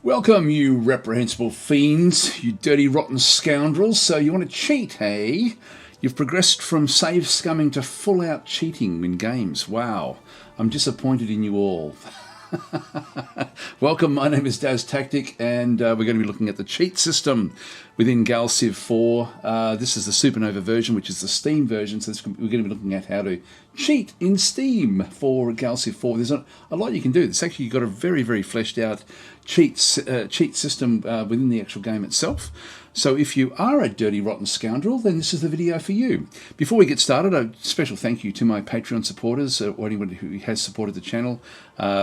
Welcome, you reprehensible fiends, you dirty rotten scoundrels. So you want to cheat, hey? You've progressed from save scumming to full-out cheating in games. Wow, I'm disappointed in you all. Welcome, my name is DasTactic, and we're going to be looking at the cheat system within GalCiv 4. This is the Supernova version, which is the Steam version, so we're going to be looking at how to cheat in Steam for GalCiv 4. There's a lot you can do. It's actually got a very, very fleshed out cheat system within the actual game itself. So if you are a dirty, rotten scoundrel, then this is the video for you. Before we get started, a special thank you to my Patreon supporters, or anyone who has supported the channel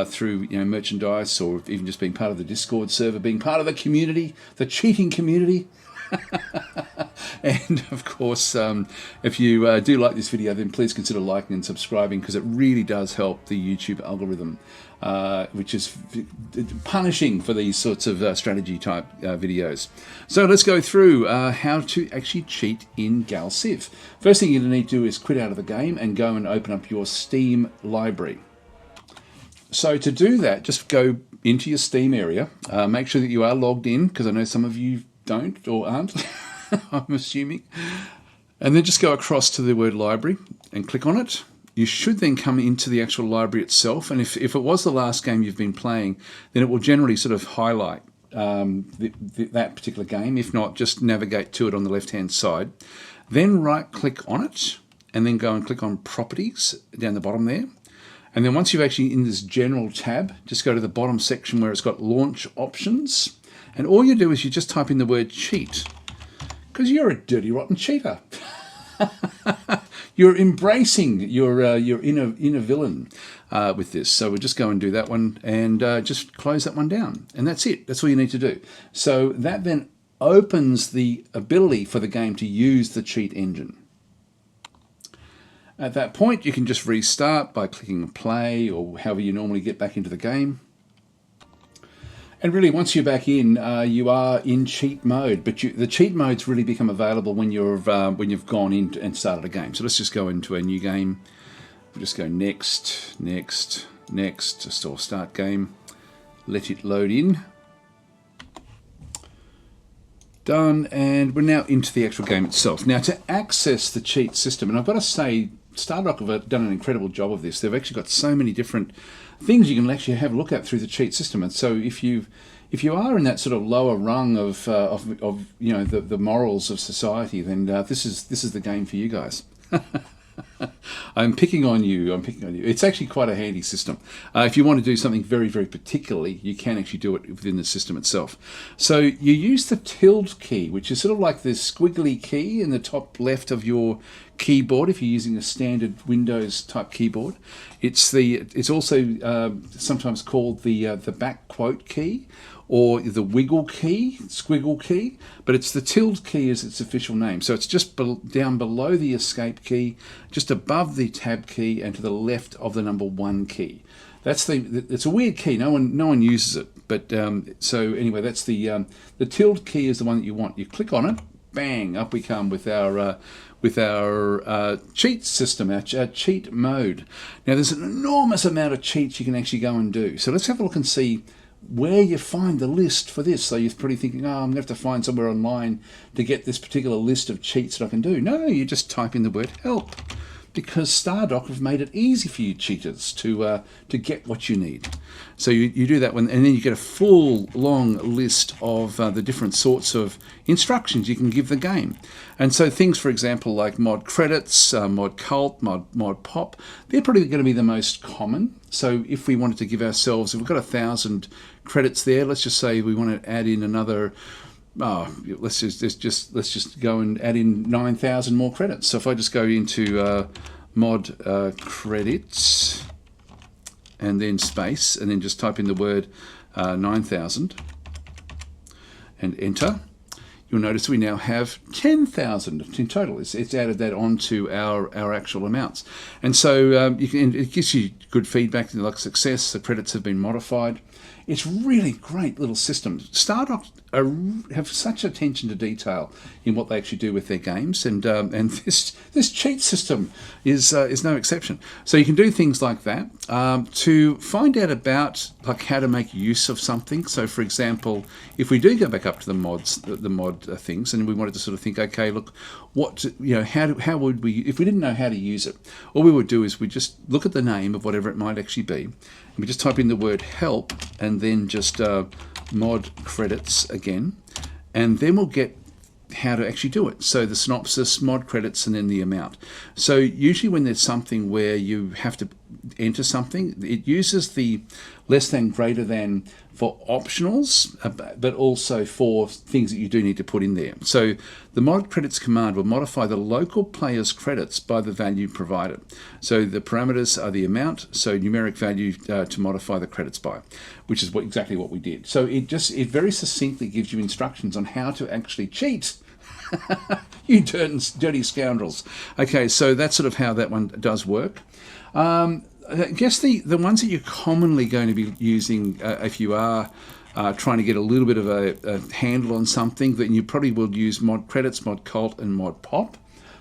through merchandise, or even just being part of the Discord server, being part of the community, the cheating community. And of course, if you do like this video, then please consider liking and subscribing, because it really does help the YouTube algorithm, which is punishing for these sorts of strategy type videos. So let's go through how to actually cheat in GalCiv. First thing you're going to need to do is quit out of the game and go and open up your Steam library. So to do that, just go into your Steam area, make sure that you are logged in, because I know some of you don't or aren't, I'm assuming. And then just go across to the word library and click on it. You should then come into the actual library itself, and if it was the last game you've been playing, then it will generally sort of highlight that particular game. If not, just navigate to it on the left-hand side. Then right-click on it, and then go and click on Properties down the bottom there. And then once you've actually in this General tab, just go to the bottom section where it's got Launch Options. And all you do is you just type in the word cheat, because you're a dirty, rotten cheater. You're embracing your inner villain with this. So we'll just go and do that one, and just close that one down. And that's it. That's all you need to do. So that then opens the ability for the game to use the cheat engine. At that point, you can just restart by clicking play, or however you normally get back into the game. And really, once you're back in, you are in cheat mode. But the cheat modes really become available when you've gone in and started a game. So let's just go into a new game. We'll just go next, next, next. Just all start game. Let it load in. Done, and we're now into the actual game itself. Now, to access the cheat system, and I've got to say, StarDock have done an incredible job of this. They've actually got so many different things you can actually have a look at through the cheat system. And so if you are in that sort of lower rung of the morals of society, then this is the game for you guys. I'm picking on you. It's actually quite a handy system. If you want to do something very, very particularly, you can actually do it within the system itself. So you use the tilde key, which is sort of like this squiggly key in the top left of your keyboard if you're using a standard Windows type keyboard. It's also sometimes called the back quote key, or the wiggle key, squiggle key, but it's the tilde key as its official name. So it's just down below the escape key, just above the tab key, and to the left of the number 1 key. It's a weird key. No one uses it, but so anyway, that's the tilde key is the one that you want. You click on it, bang, up we come with our cheat system, our cheat mode. Now there's an enormous amount of cheats you can actually go and do. So let's have a look and see where you find the list for this. So you're probably thinking, oh, I'm going to have to find somewhere online to get this particular list of cheats that I can do. No, you just type in the word help, because StarDock have made it easy for you cheaters to get what you need. So you do that one, and then you get a full long list of the different sorts of instructions you can give the game. And so things, for example, like mod credits, mod cult, mod pop, they're probably going to be the most common. So if we wanted to give ourselves, if we've got 1,000 credits there, let's just say we want to add in another, let's just go and add in 9,000 more credits. So if I just go into mod credits and then space, and then just type in the word 9,000 and enter, you'll notice we now have 10,000 in total. It's added that onto our actual amounts. And so it gives you good feedback, like success, the credits have been modified. It's really great little system. Stardock have such attention to detail in what they actually do with their games, and this cheat system is no exception. So you can do things like that to find out about like how to make use of something. So, for example, if we do go back up to the mods, the mod things, and we wanted to sort of think, okay, look, how would we, if we didn't know how to use it, all we would do is we just look at the name of whatever it might actually be, and we just type in the word help, and then just mod credits again, and then we'll get how to actually do it. So the synopsis, mod credits, and then the amount. So usually when there's something where you have to enter something, it uses the less than, greater than for optionals, but also for things that you do need to put in there. So the mod credits command will modify the local player's credits by the value provided. So the parameters are the amount, so numeric value to modify the credits by, which is exactly what we did. So it very succinctly gives you instructions on how to actually cheat. You dirty scoundrels. Okay, so that's sort of how that one does work. I guess the ones that you're commonly going to be using if you are trying to get a little bit of a handle on something, then you probably will use mod credits, mod cult, and mod pop.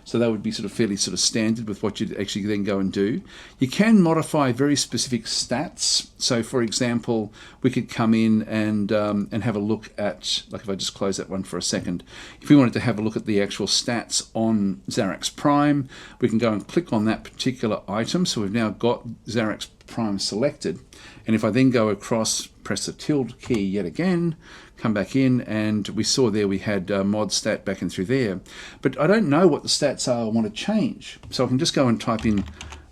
So that would be sort of fairly sort of standard with what you'd actually then go and do. You can modify very specific stats. So, for example, we could come in and have a look at, like if I just close that one for a second, if we wanted to have a look at the actual stats on Xarax Prime, we can go and click on that particular item. So we've now got Xarax Prime selected. And if I then go across, press the tilde key yet again, come back in, and we saw there we had mod stat back and through there. But I don't know what the stats are I want to change. So I can just go and type in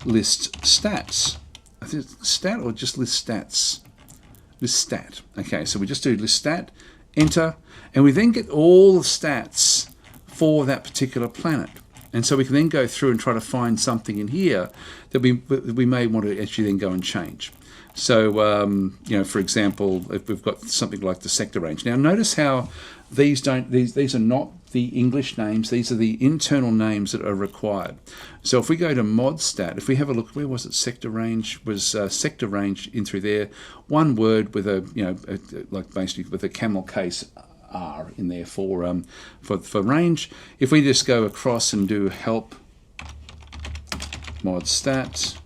list stats. I think it's stat or just list stats? List stat. Okay, so we just do list stat, enter, and we then get all the stats for that particular planet. And so we can then go through and try to find something in here that we may want to actually then go and change. So, for example, if we've got something like the sector range. Now, notice how these are not the English names. These are the internal names that are required. So if we go to mod stat, if we have a look, where was it? Sector range was sector range in through there. One word with like basically with a camel case R in there for range. If we just go across and do help mod stat,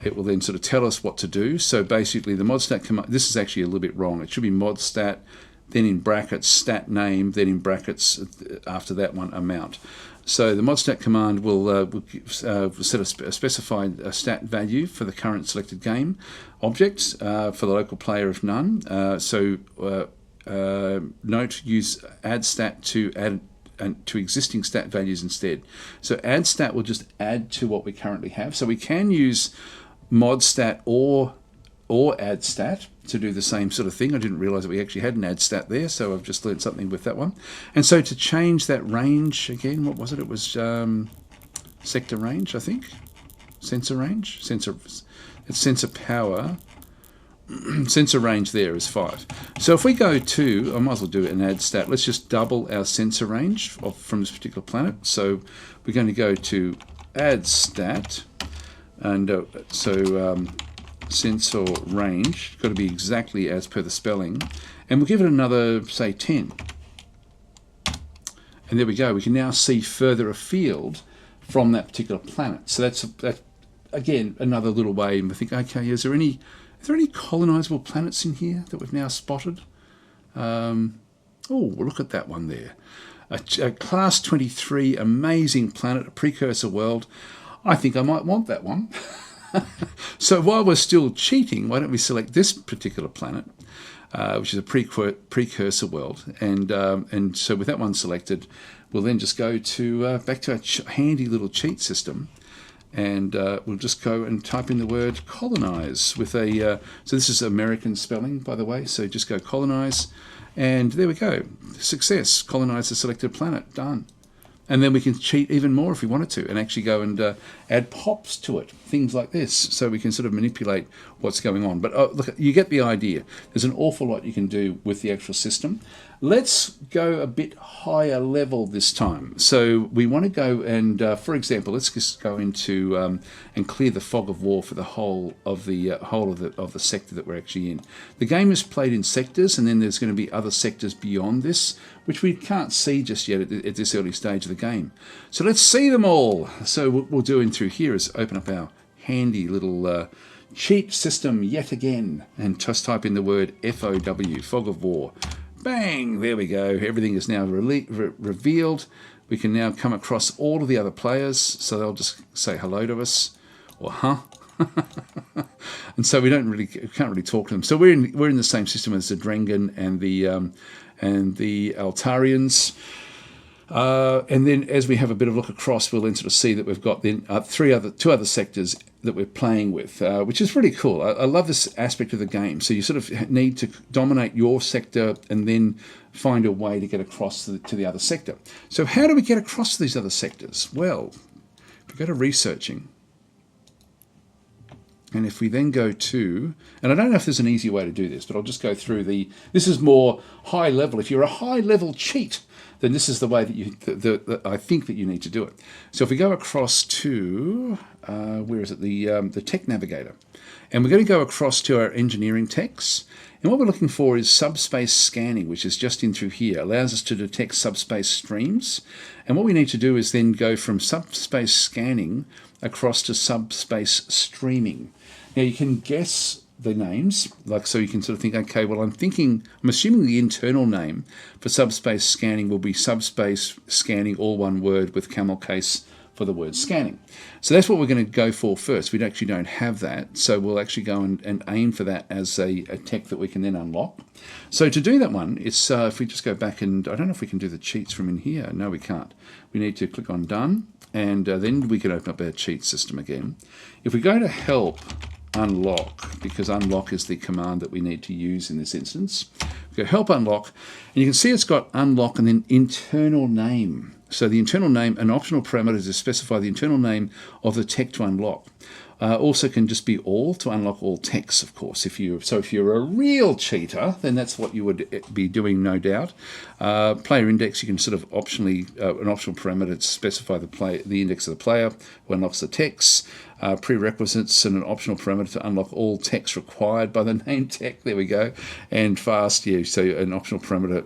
it will then sort of tell us what to do. So basically the mod stat command, this is actually a little bit wrong. It should be mod stat, then in brackets stat name, then in brackets after that one amount. So the mod stat command will set a specified stat value for the current selected game objects for the local player if none. Note, use add stat to add and to existing stat values instead. So add stat will just add to what we currently have. So we can use mod stat or add stat to do the same sort of thing. I didn't realize that we actually had an add stat there, so I've just learned something with that one. And so to change that range again, what was it? It was sector range, I think. Sensor range, it's sensor power. Sensor range there is 5. So if we go to, I might as well do an add stat. Let's just double our sensor range from this particular planet. So we're going to go to add stat, and sensor range, got to be exactly as per the spelling, and we'll give it another, say, 10. And there we go. We can now see further afield from that particular planet. So that's again another little way. And we think, okay, is there any colonizable planets in here that we've now spotted? Oh, look at that one there. A class 23 amazing planet, a precursor world. I think I might want that one. So while we're still cheating, why don't we select this particular planet, which is a precursor world, and so with that one selected, we'll then just go to back to our handy little cheat system, and we'll just go and type in the word colonize with a, so this is American spelling, by the way, so just go colonize, and there we go. Success. Colonize the selected planet. Done. And then we can cheat even more if we wanted to, and actually go and add pops to it, things like this, so we can sort of manipulate what's going on. But look, you get the idea. There's an awful lot you can do with the actual system. Let's go a bit higher level this time. So we want to go and, for example, let's just go into and clear the fog of war for the whole of the sector that we're actually in. The game is played in sectors, and then there's going to be other sectors beyond this, which we can't see just yet at this early stage of the game. So let's see them all. So what we'll do in through here is open up our handy little cheat system yet again, and just type in the word FOW, fog of war. Bang! There we go. Everything is now revealed. We can now come across all of the other players, so they'll just say hello to us, or huh? And so we can't really talk to them. So we're in the same system as the Drengen and the Altarians. And then as we have a bit of a look across, we'll then sort of see that we've got then two other sectors that we're playing with, which is really cool. I love this aspect of the game. So you sort of need to dominate your sector and then find a way to get across to the other sector. So how do we get across to these other sectors? Well, if we go to researching, and if we then go to, and I don't know if there's an easy way to do this, but I'll just go through this is more high level. If you're a high level cheat, then this is the way that I think that you need to do it. So if we go across to, where is it, the tech navigator, and we're going to go across to our engineering techs, and what we're looking for is subspace scanning, which is just in through here, allows us to detect subspace streams, and what we need to do is then go from subspace scanning across to subspace streaming. Now you can guess the names, so you can sort of think, okay, well I'm assuming the internal name for subspace scanning will be subspace scanning, all one word with camel case for the word scanning. So that's what we're going to go for first. We actually don't have that, so we'll actually go and aim for that as a tech that we can then unlock. So to do that one, it's if we just go back, and I don't know if we can do the cheats from in here. No, we can't. We need to click on done, and then we can open up our cheat system again. If we go to help unlock, because unlock is the command that we need to use in this instance, we go help unlock, and you can see it's got unlock and then internal name. So the internal name, an optional parameter to specify the internal name of the tech to unlock. Also can just be all to unlock all techs, of course. If you're a real cheater, then that's what you would be doing, no doubt. Player index, you can sort of optionally an optional parameter to specify the index of the player who unlocks the techs. Prerequisites and an optional parameter to unlock all techs required by the name tech. There we go. And fast, yeah. So an optional parameter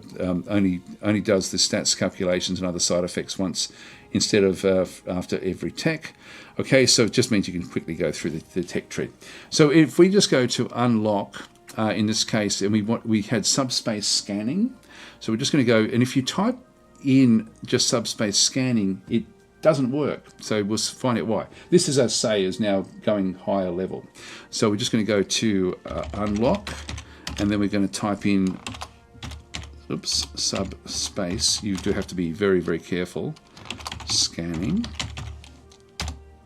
only does the stats calculations and other side effects once instead of after every tech. Okay, so it just means you can quickly go through the tech tree. So if we just go to unlock, in this case, and we had subspace scanning. So we're just going to go, and if you type in just subspace scanning, it doesn't work. So we'll find out why. This, as I say, is now going higher level. So we're just going to go to unlock, and then we're going to type in, subspace. You do have to be very, very careful. Scanning.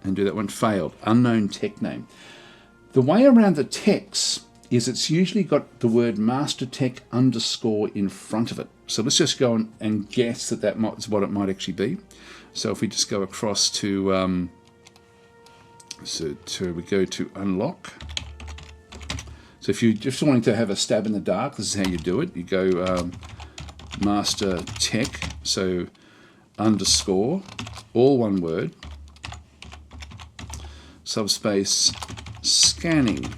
And do that one. Failed. Unknown tech name. The way around the techs is it's usually got the word master tech __ in front of it. So let's just go and guess that is what it might actually be. So if we just go across to, we go to unlock. So if you're just wanting to have a stab in the dark, this is how you do it. You go master tech, so _, all one word, subspace scanning,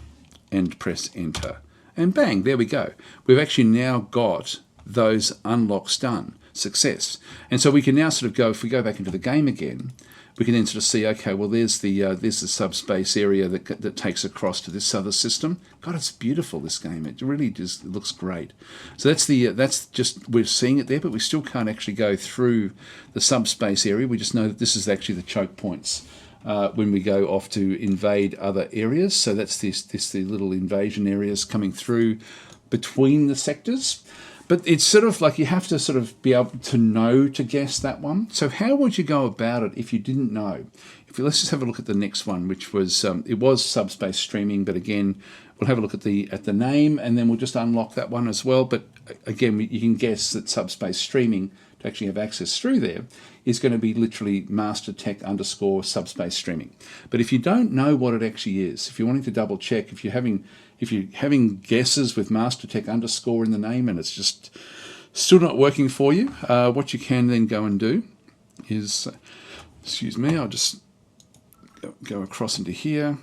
and press enter. And bang, there we go. We've actually now got those unlocks done. Success. And so we can now sort of go, if we go back into the game again, we can then sort of see, okay, well, there's the subspace area that takes across to this other system. God, it's beautiful, this game. It really just looks great. So that's just, we're seeing it there, but we still can't actually go through the subspace area. We just know that this is actually the choke points when we go off to invade other areas. So that's the little invasion areas coming through between the sectors. But it's sort of like you have to sort of be able to know to guess that one. So how would you go about it if you didn't know? Let's just have a look at the next one, which was it was subspace streaming, but again we'll have a look at the name, and then we'll just unlock that one as well. But again, you can guess that subspace streaming to actually have access through there is going to be literally mastertech_subspace streaming. But if you don't know what it actually is, if you're wanting to double check, if you're having guesses with mastertech_ in the name and it's just still not working for you, what you can then go and do is, excuse me, I'll just go across into here.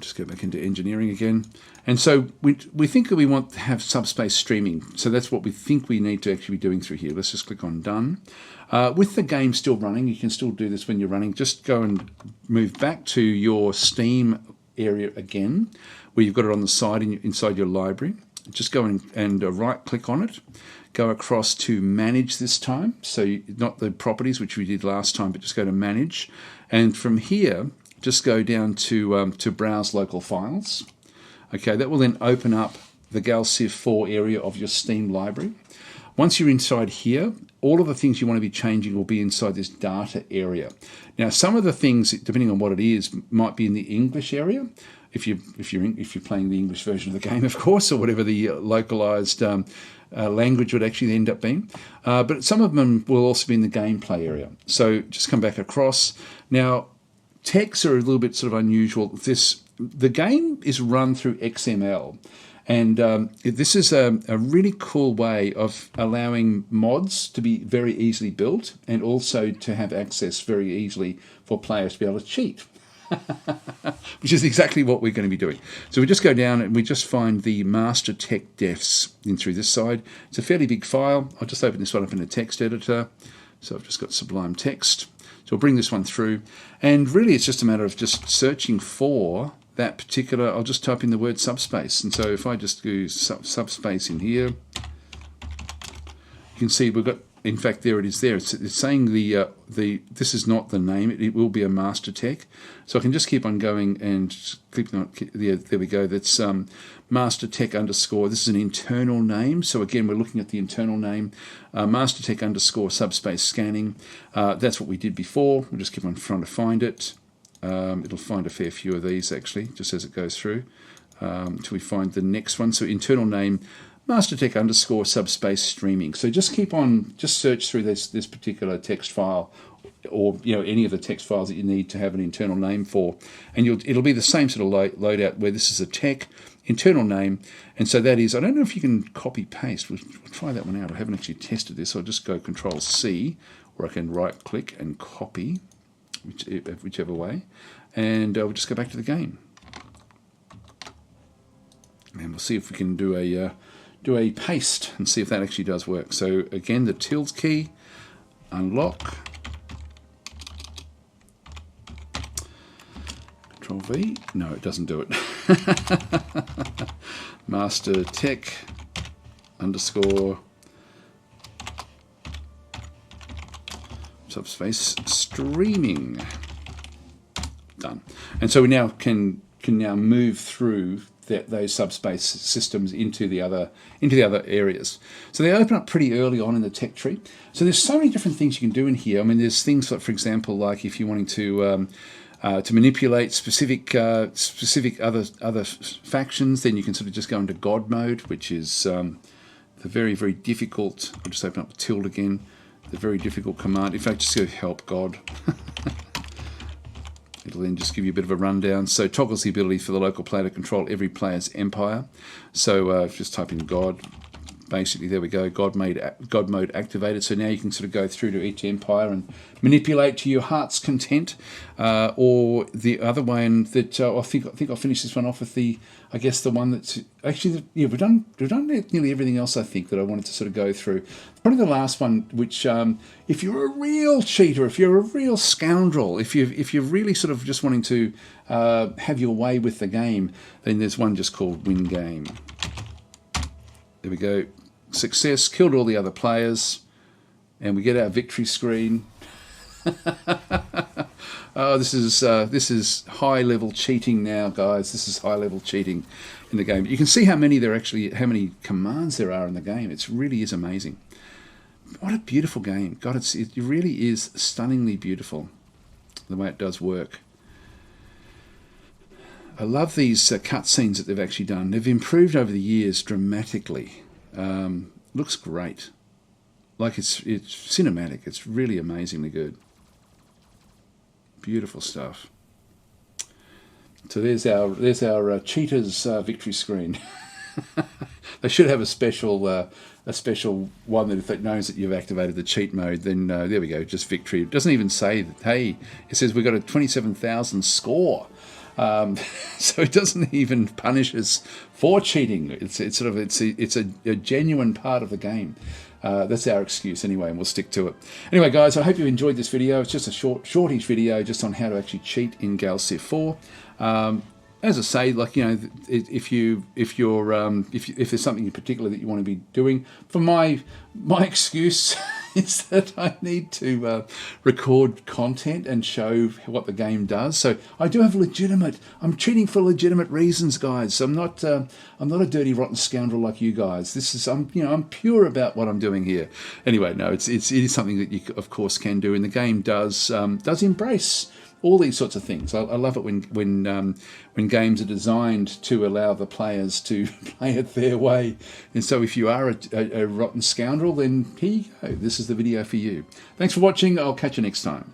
Just go back into engineering again. And so we think that we want to have subspace streaming. So that's what we think we need to actually be doing through here. Let's just click on done. With the game still running, you can still do this when you're running. Just go and move back to your Steam area again, where you've got it on the side inside your library. Just go and right click on it. Go across to manage this time. So not the properties, which we did last time, but just go to manage. And from here, just go down to browse local files. Okay, that will then open up the GalCiv 4 area of your Steam library. Once you're inside here, all of the things you want to be changing will be inside this data area. Now, some of the things, depending on what it is, might be in the English area. If you're playing the English version of the game, of course, or whatever the localized language would actually end up being. But some of them will also be in the gameplay area. So just come back across. Now, texts are a little bit sort of unusual. The game is run through XML, and this is a really cool way of allowing mods to be very easily built and also to have access very easily for players to be able to cheat, which is exactly what we're going to be doing. So we just go down and we just find the master tech defs in through this side. It's a fairly big file. I'll just open this one up in a text editor. So I've just got Sublime Text. So we'll bring this one through. And really it's just a matter of just searching for that particular, I'll just type in the word subspace. And so if I just do subspace in here, you can see we've got, in fact, there it is there. It's saying this is not the name. It will be a master tech. So I can just keep on going and click on it. There we go. That's master tech _. This is an internal name. So again, we're looking at the internal name. Master tech _ subspace scanning. That's what we did before. We'll just keep on trying to find it. It'll find a fair few of these actually, just as it goes through, until we find the next one. So internal name, mastertech _ subspace streaming. So just keep on, just search through this particular text file, or any of the text files that you need to have an internal name for, and it'll be the same sort of loadout where this is a tech internal name, and so that is, I don't know if you can copy paste. We'll try that one out. I haven't actually tested this. So I'll just go Control C, or I can right click and copy. Whichever way, and we'll just go back to the game, and we'll see if we can do a paste and see if that actually does work. So again, the tilde key, unlock, Control V. No, it doesn't do it. Master tech _ subspace streaming. Done. And so we now can now move through those subspace systems into the other areas. So they open up pretty early on in the tech tree. So there's so many different things you can do in here. I mean, there's things like, for example, like if you're wanting to manipulate specific other factions, then you can sort of just go into God mode, which is the very, very difficult. I'll just open up the tilde again. The very difficult command. In fact, just go help God. It'll then just give you a bit of a rundown. So toggles the ability for the local player to control every player's empire. So just type in God. Basically, there we go. God mode activated. So now you can sort of go through to each empire and manipulate to your heart's content. Or the other way, and that I think I'll finish this one off with the one that's actually we've done nearly everything else I think that I wanted to sort of go through. Probably the last one, which if you're a real cheater, if you're a real scoundrel, if you're really sort of just wanting to have your way with the game, then there's one just called Win Game. There we go. Success, killed all the other players, and we get our victory screen. Oh, this is high level cheating now, guys. This is high level cheating in the game. You can see how many commands there are in the game. It really is amazing. What a beautiful game. God, it really is stunningly beautiful, the way it does work. I love these cutscenes that they've actually done. They've improved over the years dramatically. Looks great. like it's cinematic. It's really amazingly good. Beautiful stuff. So there's our cheaters victory screen. They should have a special one that if it knows that you've activated the cheat mode, then there we go, just victory. It doesn't even say that. Hey, it says we've got a 27,000 score. So it doesn't even punish us for cheating. It's a genuine part of the game. That's our excuse anyway, and we'll stick to it. Anyway, guys, I hope you enjoyed this video. It's just a shortish video just on how to actually cheat in GalCiv 4. As I say, like, you know, if there's something in particular that you want to be doing, for my excuse is that I need to record content and show what the game does. So I do have I'm cheating for legitimate reasons, guys. I'm not a dirty, rotten scoundrel like you guys. I'm pure about what I'm doing here. Anyway, no, it is something that you of course can do, and the game does embrace all these sorts of things. I love it when games are designed to allow the players to play it their way. And so if you are a rotten scoundrel, then here you go. This is the video for you. Thanks for watching. I'll catch you next time.